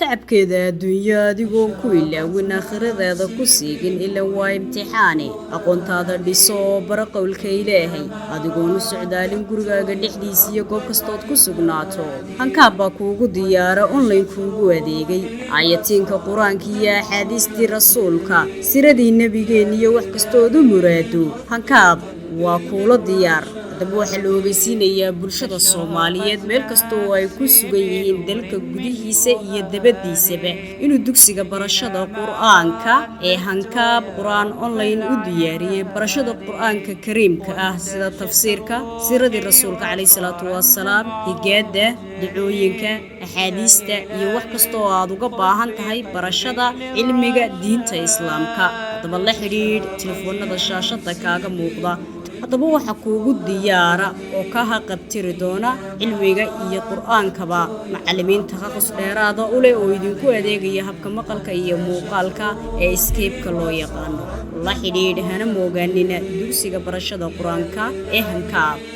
tacabkeeda adduunyo adigoon ku ilaawin aakhiradeeda ku siigin ilaa waa imtixaani aqoontaada dhiso oo bara qowlka ilaahay adigoon u socdaalin gurigaaga dhexdiisa iyo goob kastood ku sugnaato hankaab baa kuugu diyaara online kuugu adeegay aayatiinka qur-aanka iyo axaadiistii rasuulka siradii nebigeen iyo wax kastoodu muraado hankaab waa kuula diyaar haddaba waxaa la ogeysiinayaa bulshada Soomaaliyeed meel kasta oo ay ku sugan yihiin dalka gudihiisa iyo dabadiisaba inuu dugsiga barashada Qur'aanka ee hankaab Qur'aan online u diyaariyay barashada Qur'aanka Kariimka ah sida tafsiirka siradii rasuulka kaleey salaatu wassalaam higaada ducooyinka axaadiista iyo wax kasta oo aad uga baahan tahay barashada cilmiga diinta islaamka haddaba la xiriir telefoonada shaashada kaaga muuqda haddaba waxa kuugu diyaara oo ka haqabtiri doona cilmiga iyo qur'aankaba macallimiin takhassus dheeraad ah u leh oo idinku adeegaya habka maqalka iyo muuqaalka ee Skype-ka loo yaqaan la xiriir hana moogaanina dugsiga barashada qur'aanka ee hankaab